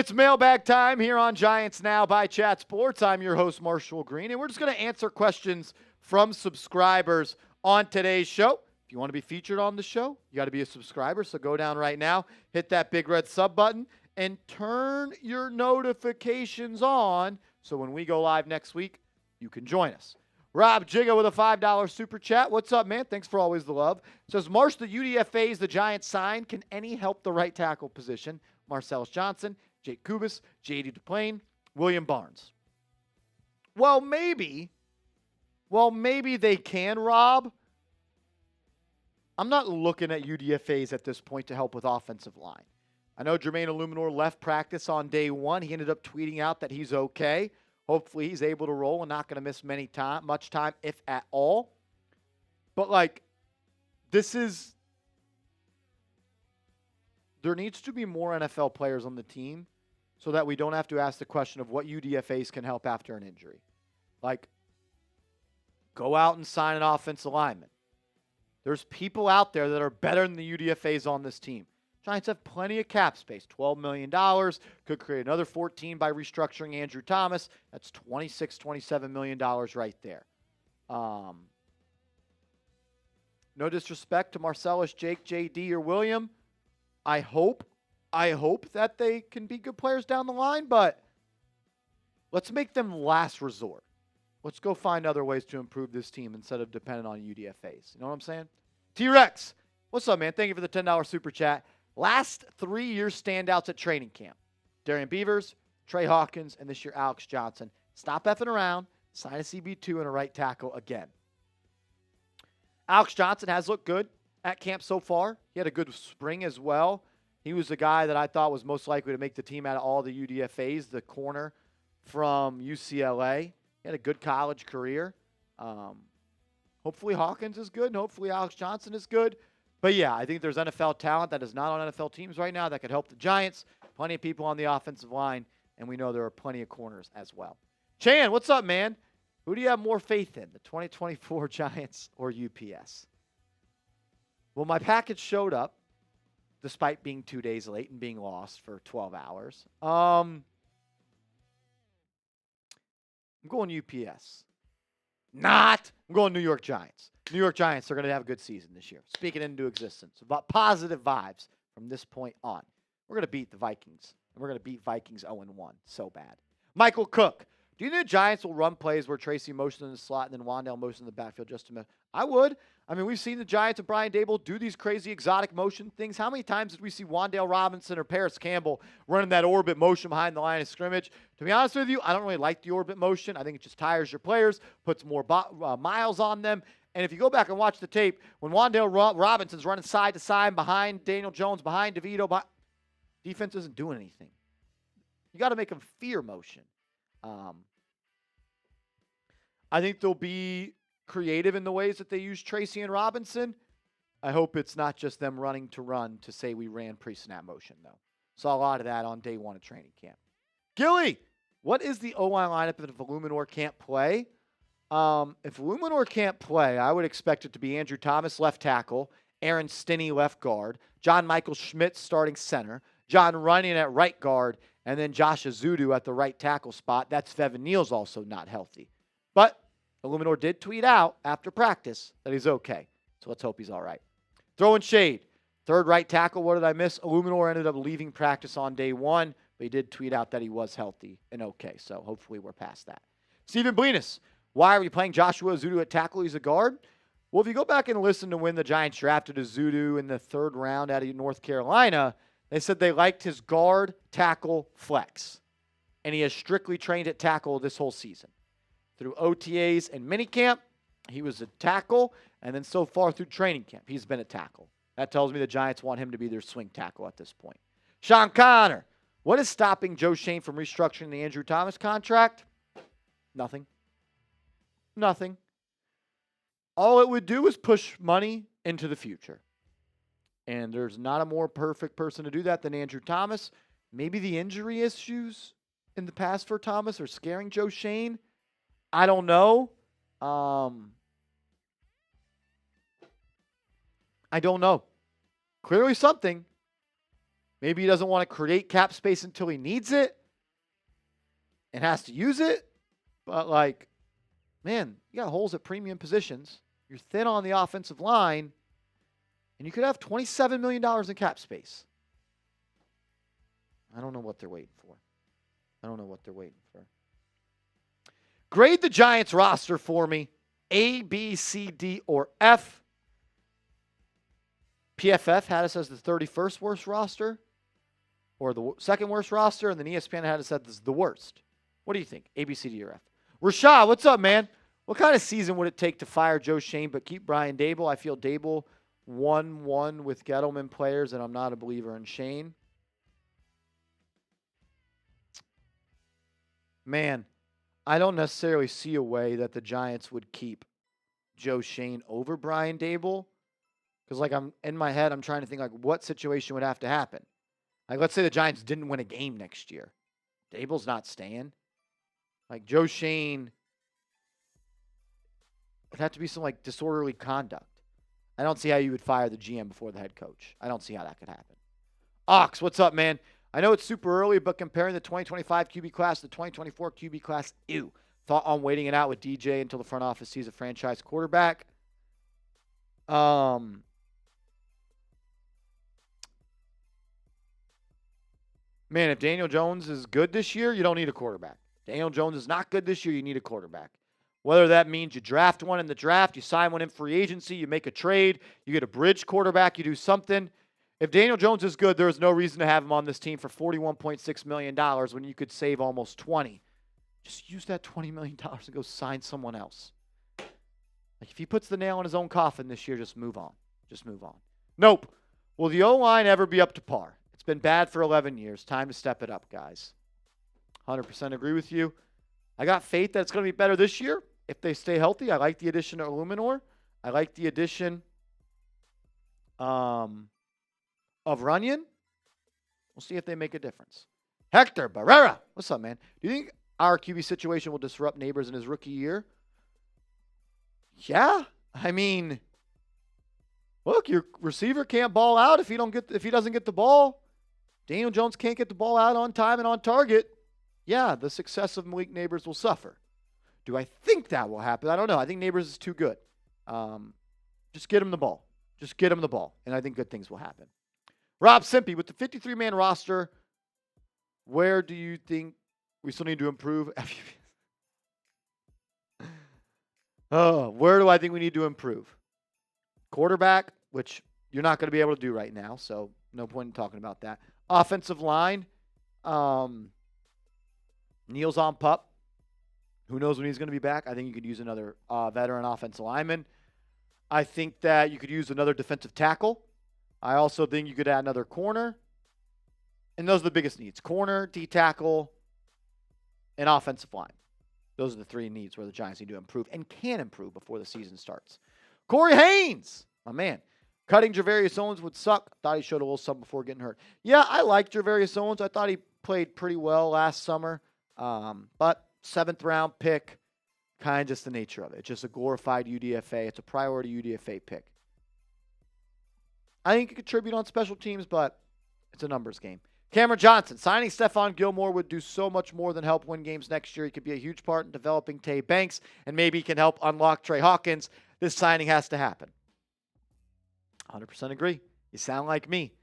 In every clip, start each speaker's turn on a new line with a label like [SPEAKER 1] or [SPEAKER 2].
[SPEAKER 1] It's mailbag time here on Giants Now by Chat Sports. I'm your host, Marshall Green, and we're just going to answer questions from subscribers on today's show. If you want to be featured on the show, you got to be a subscriber. So go down right now, hit that big red sub button, and turn your notifications on so when we go live next week, you can join us. Rob Jigga with a $5 super chat. What's up, man? Thanks for always the love. Says, Marsh, the UDFAs the Giants signed, can any help the right tackle position? Marcellus Johnson, Jake Kubas, J.D. Duplain, William Barnes. Well, maybe they can, Rob. I'm not looking at UDFAs at this point to help with offensive line. I know Jermaine Illuminor left practice on day one. He ended up tweeting out that he's okay. Hopefully he's able to roll and not going to miss much time, if at all. But, there needs to be more NFL players on the team so that we don't have to ask the question of what UDFAs can help after an injury. Go out and sign an offensive lineman. There's people out there that are better than the UDFAs on this team. Giants have plenty of cap space, $12 million. Could create another 14 by restructuring Andrew Thomas. That's $26, $27 million right there. No disrespect to Marcellus, Jake, JD, or William. I hope that they can be good players down the line, but let's make them last resort. Let's go find other ways to improve this team instead of depending on UDFAs. You know what I'm saying? T-Rex, what's up, man? Thank you for the $10 super chat. Last 3 years standouts at training camp. Darian Beavers, Trey Hawkins, and this year Alex Johnson. Stop effing around. Sign a CB2 and a right tackle again. Alex Johnson has looked good at camp so far. He had a good spring as well. He was the guy that I thought was most likely to make the team out of all the UDFAs, the corner from UCLA. He had a good college career. Hopefully Hawkins is good, and hopefully Alex Johnson is good. But, yeah, I think there's NFL talent that is not on NFL teams right now that could help the Giants. Plenty of people on the offensive line, and we know there are plenty of corners as well. Chan, what's up, man? Who do you have more faith in, the 2024 Giants or UPS? Well, my package showed up, despite being 2 days late and being lost for 12 hours. I'm going UPS. I'm going New York Giants. New York Giants are going to have a good season this year. Speaking into existence. About positive vibes from this point on. We're going to beat the Vikings. And we're going to beat Vikings 0-1. So bad. Michael Cook. Do you think the Giants will run plays where Tracy motions in the slot and then Wandale motions in the backfield just a minute? I would. I mean, we've seen the Giants and Brian Daboll do these crazy exotic motion things. How many times did we see Wandale Robinson or Paris Campbell running that orbit motion behind the line of scrimmage? To be honest with you, I don't really like the orbit motion. I think it just tires your players, puts more miles on them. And if you go back and watch the tape, when Wandale Robinson's running side to side behind Daniel Jones, behind DeVito, defense isn't doing anything. You got to make them fear motion. I think they'll be creative in the ways that they use Tracy and Robinson. I hope it's not just them running to run to say we ran pre-snap motion, though. Saw a lot of that on day one of training camp. Gilly, what is the O-line lineup if Illuminor can't play? If Illuminor can't play, I would expect it to be Andrew Thomas, left tackle, Aaron Stinney, left guard, John Michael Schmidt starting center, John Runyon at right guard, and then Josh Ezeudu at the right tackle spot. That's Fevin Neal's also not healthy. But Illuminor did tweet out after practice that he's okay. So let's hope he's all right. Throwing shade. Third right tackle, what did I miss? Illuminor ended up leaving practice on day one, but he did tweet out that he was healthy and okay. So hopefully we're past that. Stephen Blenis. Why are we playing Joshua Ezeudu at tackle? He's a guard. Well, if you go back and listen to when the Giants drafted Ezeudu in the third round out of North Carolina, they said they liked his guard, tackle, flex. And he has strictly trained at tackle this whole season. Through OTAs and minicamp, he was a tackle. And then so far through training camp, he's been a tackle. That tells me the Giants want him to be their swing tackle at this point. Sean Connor. What is stopping Joe Schoen from restructuring the Andrew Thomas contract? Nothing. All it would do is push money into the future. And there's not a more perfect person to do that than Andrew Thomas. Maybe the injury issues in the past for Thomas are scaring Joe Schoen. I don't know. I don't know. Clearly something. Maybe he doesn't want to create cap space until he needs it and has to use it. But, like, man, you got holes at premium positions. You're thin on the offensive line, and you could have $27 million in cap space. I don't know what they're waiting for. Grade the Giants roster for me. A, B, C, D, or F. PFF had us as the 31st worst roster, or the second worst roster, and then ESPN had us as the worst. What do you think? A, B, C, D, or F? Rashad, what's up, man? What kind of season would it take to fire Joe Shane but keep Brian Daboll? I feel Daboll 1-1 with Gettleman players, and I'm not a believer in Shane. Man, I don't necessarily see a way that the Giants would keep Joe Shane over Brian Daboll. Because, like, I'm in my head, I'm trying to think, like, what situation would have to happen? Like, let's say the Giants didn't win a game next year. Daboll's not staying. Like, Joe Shane would have to be some, like, disorderly conduct. I don't see how you would fire the GM before the head coach. I don't see how that could happen. Ox, what's up, man? I know it's super early, but comparing the 2025 QB class to the 2024 QB class, ew. Thought on waiting it out with DJ until the front office sees a franchise quarterback. Man, if Daniel Jones is good this year, you don't need a quarterback. Daniel Jones is not good this year, you need a quarterback. Whether that means you draft one in the draft, you sign one in free agency, you make a trade, you get a bridge quarterback, you do something. If Daniel Jones is good, there is no reason to have him on this team for $41.6 million when you could save almost $20. Just use that $20 million and go sign someone else. Like, if he puts the nail in his own coffin this year, just move on. Nope. Will the O-line ever be up to par? It's been bad for 11 years. Time to step it up, guys. 100% agree with you. I got faith that it's going to be better this year if they stay healthy. I like the addition of Illuminor. I like the addition of Runyon. We'll see if they make a difference. Hector Barrera. What's up, man? Do you think our QB situation will disrupt Neighbors in his rookie year? Yeah. I mean, look, your receiver can't ball out if he doesn't get the ball. Daniel Jones can't get the ball out on time and on target. Yeah, the success of Malik Neighbors will suffer. Do I think that will happen? I don't know. I think Neighbors is too good. Just get him the ball. And I think good things will happen. Rob Simpy, with the 53-man roster, where do you think we still need to improve? Where do I think we need to improve? Quarterback, which you're not going to be able to do right now, so no point in talking about that. Offensive line, Neil's on pup. Who knows when he's going to be back? I think you could use another veteran offensive lineman. I think that you could use another defensive tackle. I also think you could add another corner. And those are the biggest needs. Corner, D-tackle, and offensive line. Those are the three needs where the Giants need to improve and can improve before the season starts. Corey Haynes, my man. Cutting Javarius Owens would suck. Thought he showed a little something before getting hurt. Yeah, I like Javarius Owens. I thought he played pretty well last summer. But 7th-round pick, kind of just the nature of it. It's just a glorified UDFA. It's a priority UDFA pick. I think he could contribute on special teams, but it's a numbers game. Cameron Johnson, signing Stephon Gilmore would do so much more than help win games next year. He could be a huge part in developing Deonte Banks, and maybe he can help unlock Trey Hawkins. This signing has to happen. 100% agree. You sound like me.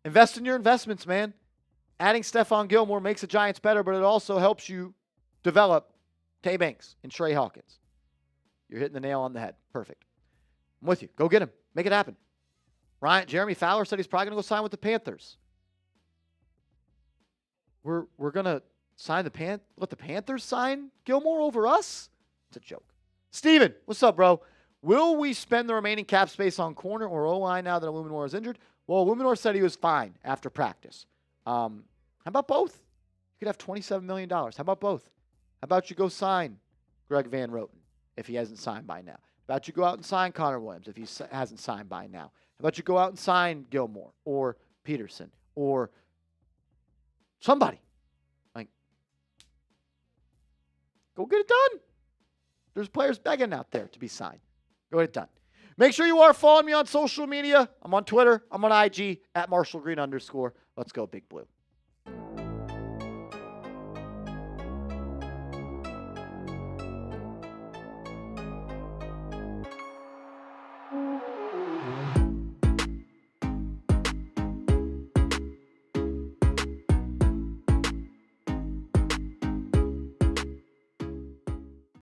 [SPEAKER 1] Invest in your investments, man. Adding Stephon Gilmore makes the Giants better, but it also helps you develop Deonte Banks and Trey Hawkins. You're hitting the nail on the head. Perfect. I'm with you. Go get him. Make it happen. Jeremy Fowler said he's probably going to go sign with the Panthers. We're going to let the Panthers sign Gilmore over us? It's a joke. Steven, what's up, bro? Will we spend the remaining cap space on corner or O-line now that Illuminor is injured? Well, Illuminor said he was fine after practice. How about both? You could have $27 million. How about both? How about you go sign Greg Van Roten if he hasn't signed by now? How about you go out and sign Connor Williams if he hasn't signed by now? How about you go out and sign Gilmore or Peterson or somebody? Like, go get it done. There's players begging out there to be signed. Go get it done. Make sure you are following me on social media. I'm on Twitter. I'm on IG at @MarshallGreen_. Let's go, Big Blue.